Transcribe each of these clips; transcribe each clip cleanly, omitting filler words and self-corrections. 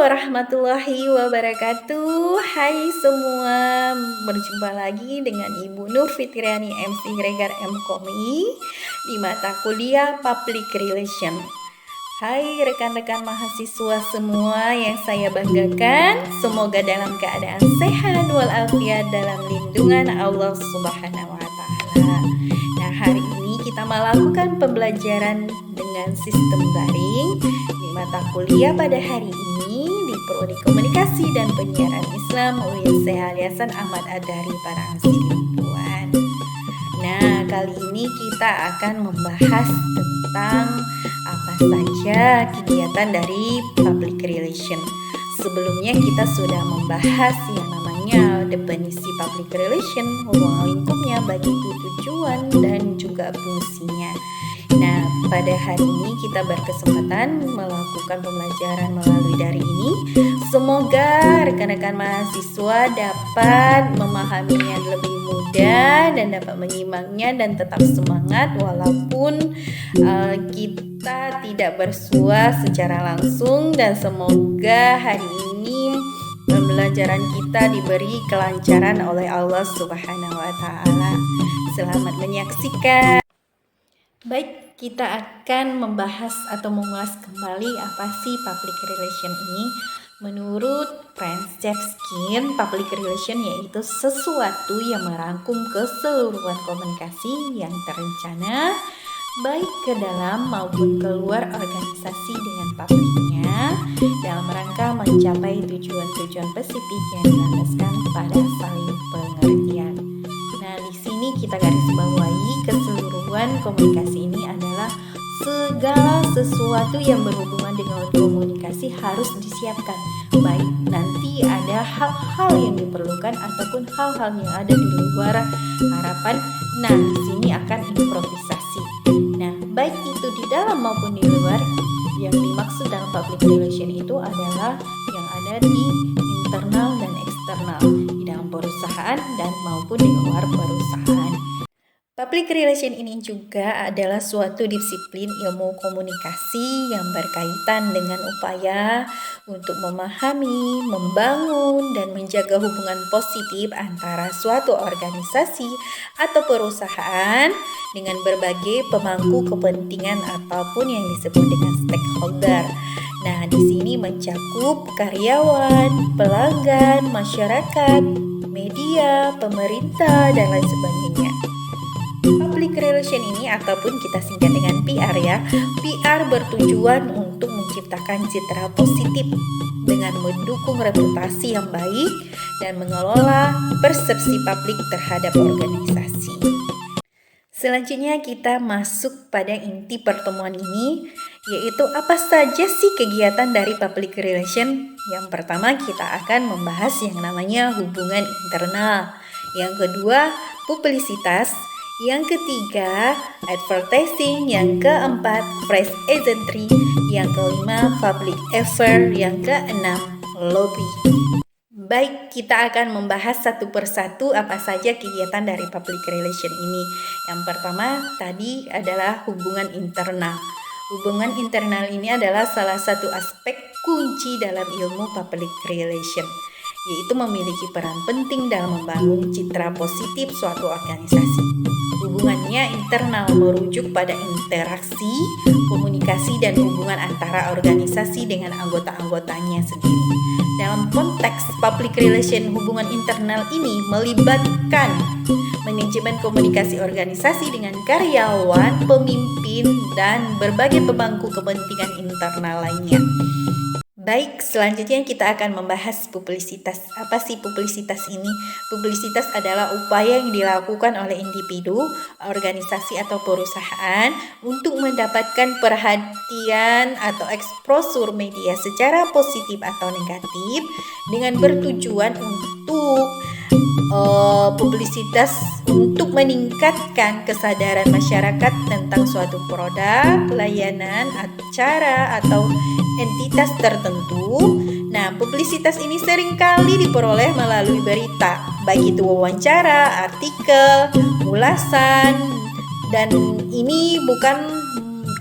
warahmatullahi wabarakatuh. Hai semua, berjumpa lagi dengan Ibu Nur Fitriani MC Regar M.Komi di mata kuliah Public Relation. Hai rekan-rekan mahasiswa semua yang saya banggakan, semoga dalam keadaan sehat walafiat dalam lindungan Allah Subhanahu wa Ta'ala. Nah, hari ini kita melakukan pembelajaran dengan sistem daring di mata kuliah pada hari ini di Prodi Komunikasi dan Penyiaran Islam UIN Yayasan Ahmad Ad-Dahrri Parang Sidimpuan. Nah, kali ini kita akan membahas tentang apa saja kegiatan dari public relation. Sebelumnya kita sudah membahas yang namanya definisi public relation, ruang lingkupnya, bagi tujuan dan juga fungsinya. Nah, pada hari ini kita berkesempatan melakukan pembelajaran melalui daring ini. Semoga rekan-rekan mahasiswa dapat memahaminya lebih mudah dan dapat menyimaknya dan tetap semangat walaupun kita tidak bersua secara langsung, dan semoga hari ini pembelajaran kita diberi kelancaran oleh Allah Subhanahu wa Ta'ala. Selamat menyaksikan. Baik, kita akan membahas atau mengulas kembali apa sih public relation ini. Menurut Franz Chepkin, public relation yaitu sesuatu yang merangkum keseluruhan komunikasi yang terencana baik ke dalam maupun keluar organisasi dengan publiknya dalam rangka mencapai tujuan-tujuan spesifik yang dilandaskan pada saling pengertian. Nah, di sini kita garis bawahi keseluruhan komunikasi ini adalah segala sesuatu yang berhubungan dengan komunikasi harus disiapkan. Baik nanti ada hal-hal yang diperlukan ataupun hal-hal yang ada di luar harapan. Nah, di sini akan improvisasi. Nah, baik itu di dalam maupun di luar, yang dimaksud dalam public relation itu adalah yang ada di internal dan eksternal, di dalam perusahaan dan maupun di luar perusahaan. Public relation ini juga adalah suatu disiplin ilmu komunikasi yang berkaitan dengan upaya untuk memahami, membangun, dan menjaga hubungan positif antara suatu organisasi atau perusahaan dengan berbagai pemangku kepentingan ataupun yang disebut dengan stakeholder. Nah, di sini mencakup karyawan, pelanggan, masyarakat, media, pemerintah, dan lain sebagainya. Public relation ini ataupun kita singkat dengan PR ya. PR bertujuan untuk menciptakan citra positif dengan mendukung reputasi yang baik dan mengelola persepsi publik terhadap organisasi. Selanjutnya kita masuk pada inti pertemuan ini, yaitu apa saja sih kegiatan dari public relation. Yang pertama kita akan membahas yang namanya hubungan internal. Yang kedua publisitas. Yang ketiga, advertising. Yang keempat, press agentry. Yang kelima, public affair. Yang keenam, lobby. Baik, kita akan membahas satu persatu apa saja kegiatan dari public relation ini. Yang pertama tadi adalah hubungan internal. Hubungan internal ini adalah salah satu aspek kunci dalam ilmu public relation, yaitu memiliki peran penting dalam membangun citra positif suatu organisasi. Hubungannya internal merujuk pada interaksi, komunikasi, dan hubungan antara organisasi dengan anggota-anggotanya sendiri. Dalam konteks public relation, hubungan internal ini melibatkan manajemen komunikasi organisasi dengan karyawan, pemimpin, dan berbagai pemangku kepentingan internal lainnya. Baik, selanjutnya kita akan membahas publisitas. Apa sih publisitas ini? Publisitas adalah upaya yang dilakukan oleh individu, organisasi, atau perusahaan untuk mendapatkan perhatian atau eksposur media secara positif atau negatif dengan bertujuan untuk publisitas untuk meningkatkan kesadaran masyarakat tentang suatu produk, layanan, acara, atau entitas tertentu. Nah, publisitas ini seringkali diperoleh melalui berita, baik itu wawancara, artikel, ulasan, dan ini bukan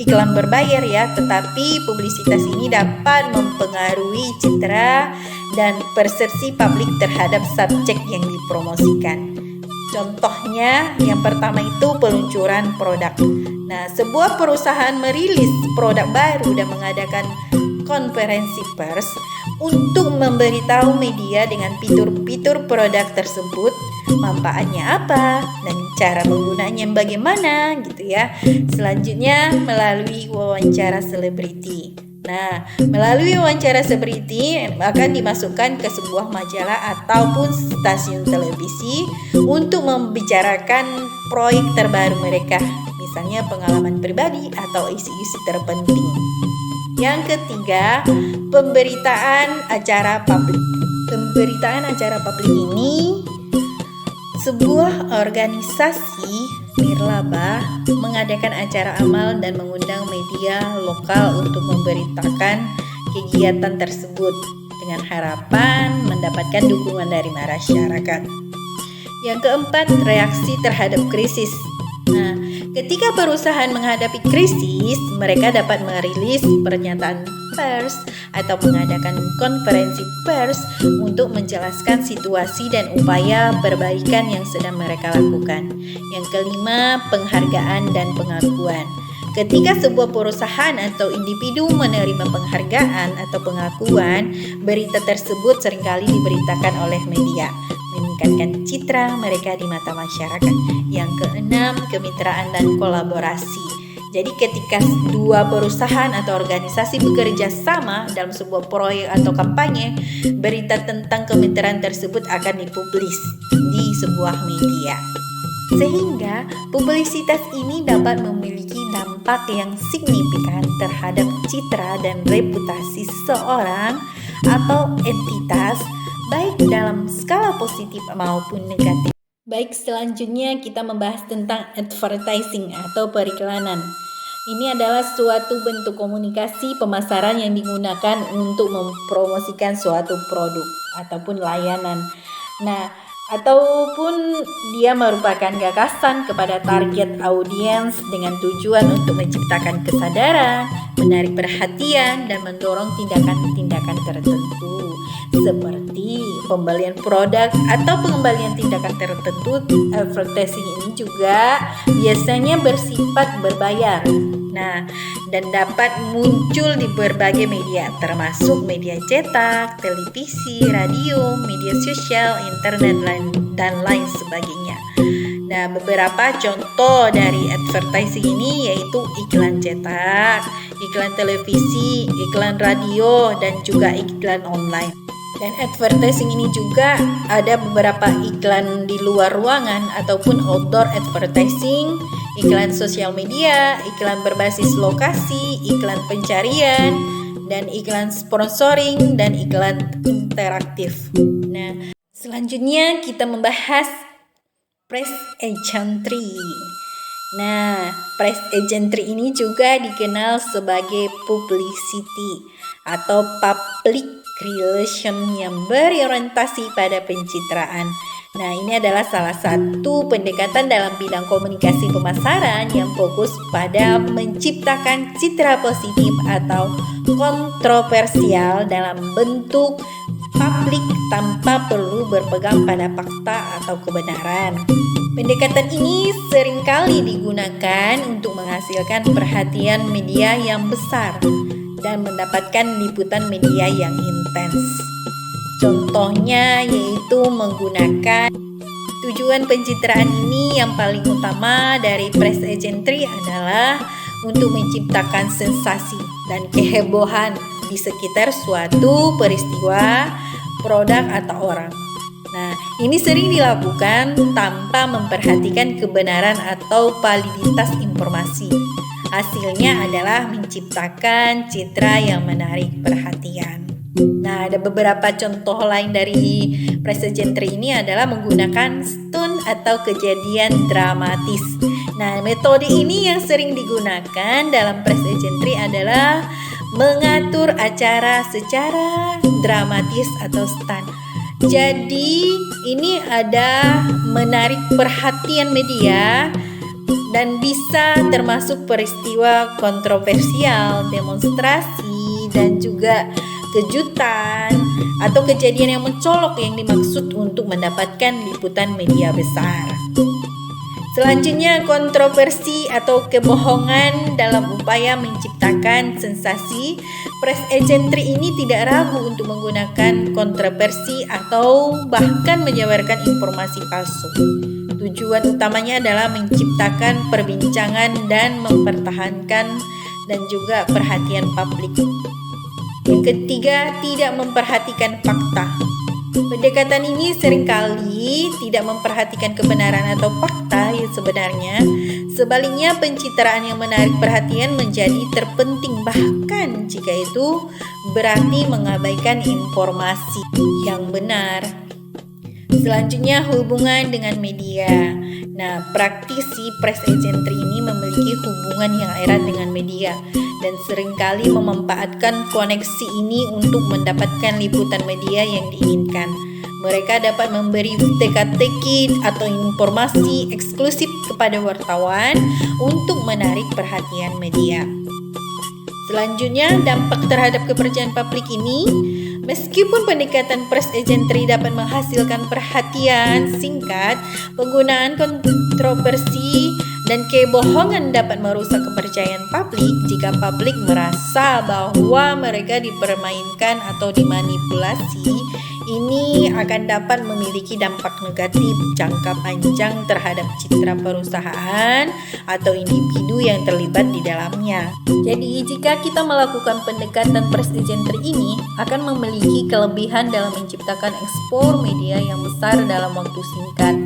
iklan berbayar ya, tetapi publisitas ini dapat mempengaruhi citra dan persepsi publik terhadap subjek yang dipromosikan. Contohnya yang pertama itu peluncuran produk. Nah, sebuah perusahaan merilis produk baru dan mengadakan konferensi pers untuk memberitahu media dengan fitur-fitur produk tersebut, manfaatnya apa dan cara menggunanya bagaimana gitu ya. Selanjutnya melalui wawancara selebriti. Nah, melalui wawancara selebriti akan dimasukkan ke sebuah majalah ataupun stasiun televisi untuk membicarakan proyek terbaru mereka, misalnya pengalaman pribadi atau isu-isu terpenting. Yang ketiga, pemberitaan acara publik. Pemberitaan acara publik ini sebuah organisasi nirlaba mengadakan acara amal dan mengundang media lokal untuk memberitakan kegiatan tersebut dengan harapan mendapatkan dukungan dari masyarakat. Yang keempat, reaksi terhadap krisis. Nah, ketika perusahaan menghadapi krisis, mereka dapat merilis pernyataan pers atau mengadakan konferensi pers untuk menjelaskan situasi dan upaya perbaikan yang sedang mereka lakukan. Yang kelima, penghargaan dan pengakuan. Ketika sebuah perusahaan atau individu menerima penghargaan atau pengakuan, berita tersebut seringkali diberitakan oleh media, meningkatkan citra mereka di mata masyarakat. Yang keenam, kemitraan dan kolaborasi. Jadi ketika dua perusahaan atau organisasi bekerja sama dalam sebuah proyek atau kampanye, berita tentang kemitraan tersebut akan dipublis di sebuah media. Sehingga publisitas ini dapat memiliki dampak yang signifikan terhadap citra dan reputasi seseorang atau entitas, baik dalam skala positif maupun negatif. Baik, selanjutnya kita membahas tentang advertising atau periklanan. Ini adalah suatu bentuk komunikasi pemasaran yang digunakan untuk mempromosikan suatu produk ataupun layanan. Nah, ataupun dia merupakan gagasan kepada target audiens dengan tujuan untuk menciptakan kesadaran, menarik perhatian, dan mendorong tindakan-tindakan tertentu seperti pembelian produk atau pengembalian tindakan tertentu. Advertising ini juga biasanya bersifat berbayar. Nah, dan dapat muncul di berbagai media, termasuk media cetak, televisi, radio, media sosial, internet, dan lain sebagainya. Nah, beberapa contoh dari advertising ini yaitu iklan cetak, iklan televisi, iklan radio, dan juga iklan online. Dan advertising ini juga ada beberapa iklan di luar ruangan ataupun outdoor advertising, iklan sosial media, iklan berbasis lokasi, iklan pencarian, dan iklan sponsoring, dan iklan interaktif. Nah, selanjutnya kita membahas press agentry. Nah, press agentry ini juga dikenal sebagai publicity atau public relation yang berorientasi pada pencitraan. Nah, ini adalah salah satu pendekatan dalam bidang komunikasi pemasaran yang fokus pada menciptakan citra positif atau kontroversial dalam bentuk publik tanpa perlu berpegang pada fakta atau kebenaran. Pendekatan ini seringkali digunakan untuk menghasilkan perhatian media yang besar dan mendapatkan liputan media yang intens. Contohnya yaitu menggunakan tujuan pencitraan ini yang paling utama dari press agentry adalah untuk menciptakan sensasi dan kehebohan di sekitar suatu peristiwa, produk atau orang. Nah, ini sering dilakukan tanpa memperhatikan kebenaran atau validitas informasi. Hasilnya adalah menciptakan citra yang menarik perhatian. Nah, ada beberapa contoh lain dari press agentry ini adalah menggunakan stunt atau kejadian dramatis. Nah, metode ini yang sering digunakan dalam press agentry adalah mengatur acara secara dramatis atau stunt. Jadi, ini ada menarik perhatian media dan bisa termasuk peristiwa kontroversial, demonstrasi, dan juga kejutan atau kejadian yang mencolok yang dimaksud untuk mendapatkan liputan media besar. Selanjutnya, kontroversi atau kebohongan dalam upaya menciptakan sensasi. Press agentry ini tidak ragu untuk menggunakan kontroversi atau bahkan menyebarkan informasi palsu. Tujuan utamanya adalah menciptakan perbincangan dan mempertahankan dan juga perhatian publik. Yang ketiga, tidak memperhatikan fakta. Pendekatan ini seringkali tidak memperhatikan kebenaran atau fakta yang sebenarnya. Sebaliknya, pencitraan yang menarik perhatian menjadi terpenting, bahkan jika itu berarti mengabaikan informasi yang benar. Selanjutnya, hubungan dengan media. Nah, praktisi press agentry ini memiliki hubungan yang erat dengan media dan seringkali memanfaatkan koneksi ini untuk mendapatkan liputan media yang diinginkan. Mereka dapat memberi teka-teki atau informasi eksklusif kepada wartawan untuk menarik perhatian media. Selanjutnya, dampak terhadap kepercayaan publik ini. Meskipun pendekatan press agentry dapat menghasilkan perhatian singkat, penggunaan kontroversi dan kebohongan dapat merusak kepercayaan publik jika publik merasa bahwa mereka dipermainkan atau dimanipulasi. Ini akan dapat memiliki dampak negatif jangka panjang terhadap citra perusahaan atau individu yang terlibat di dalamnya. Jadi, jika kita melakukan pendekatan press agentry ini akan memiliki kelebihan dalam menciptakan ekspor media yang besar dalam waktu singkat,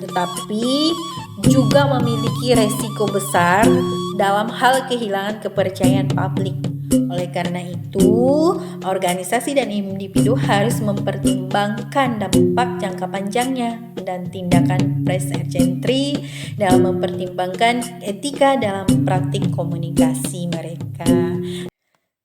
tetapi juga memiliki resiko besar dalam hal kehilangan kepercayaan publik. Oleh karena itu, organisasi dan individu harus mempertimbangkan dampak jangka panjangnya dan tindakan press agentry dalam mempertimbangkan etika dalam praktik komunikasi mereka.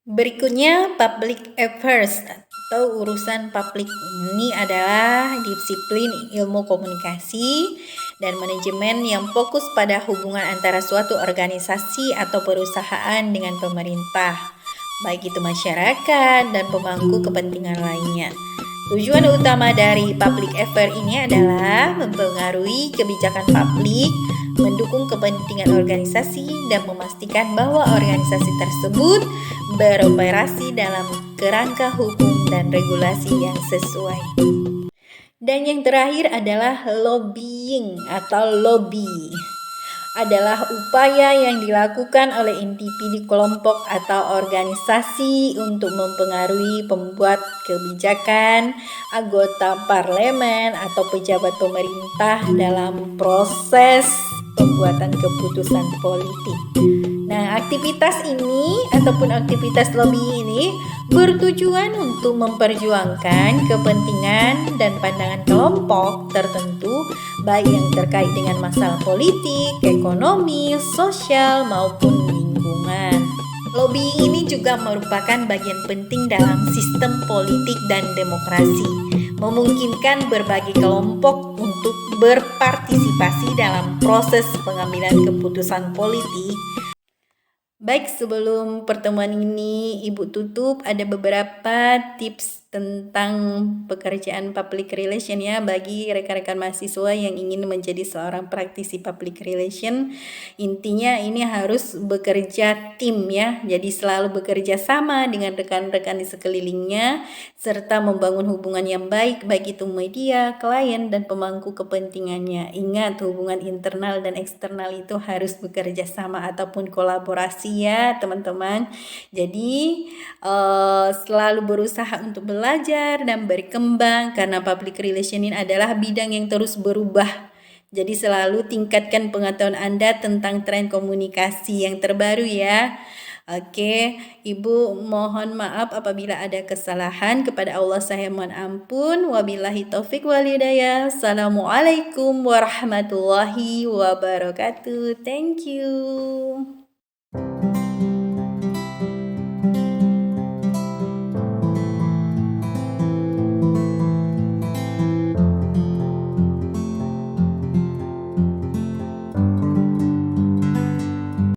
Berikutnya, public affairs atau urusan publik. Ini adalah disiplin ilmu komunikasi dan manajemen yang fokus pada hubungan antara suatu organisasi atau perusahaan dengan pemerintah, baik itu masyarakat dan pemangku kepentingan lainnya. Tujuan utama dari public affair ini adalah mempengaruhi kebijakan publik, mendukung kepentingan organisasi, dan memastikan bahwa organisasi tersebut beroperasi dalam kerangka hukum dan regulasi yang sesuai. Dan yang terakhir adalah lobbying atau lobby. Adalah upaya yang dilakukan oleh individu, kelompok, atau organisasi untuk mempengaruhi pembuat kebijakan, anggota parlemen, atau pejabat pemerintah dalam proses pembuatan keputusan politik. Nah, aktivitas ini ataupun aktivitas lobby ini bertujuan untuk memperjuangkan kepentingan dan pandangan kelompok tertentu, baik yang terkait dengan masalah politik, ekonomi, sosial, maupun lingkungan. Lobby ini juga merupakan bagian penting dalam sistem politik dan demokrasi, memungkinkan berbagai kelompok untuk berpartisipasi dalam proses pengambilan keputusan politik. Baik, sebelum pertemuan ini Ibu tutup, ada beberapa tips tentang pekerjaan public relation ya bagi rekan-rekan mahasiswa yang ingin menjadi seorang praktisi public relation. Intinya ini harus bekerja tim ya, jadi selalu bekerja sama dengan rekan-rekan di sekelilingnya serta membangun hubungan yang baik itu media, klien, dan pemangku kepentingannya. Ingat, hubungan internal dan eksternal itu harus bekerja sama ataupun kolaborasi ya teman-teman. Jadi selalu berusaha untuk belajar dan berkembang karena public relation ini adalah bidang yang terus berubah. Jadi selalu tingkatkan pengetahuan Anda tentang tren komunikasi yang terbaru ya. Oke, Ibu mohon maaf apabila ada kesalahan. Kepada Allah saya mohon ampun. Wabillahi taufik wal hidayah. Assalamualaikum warahmatullahi wabarakatuh. Thank you.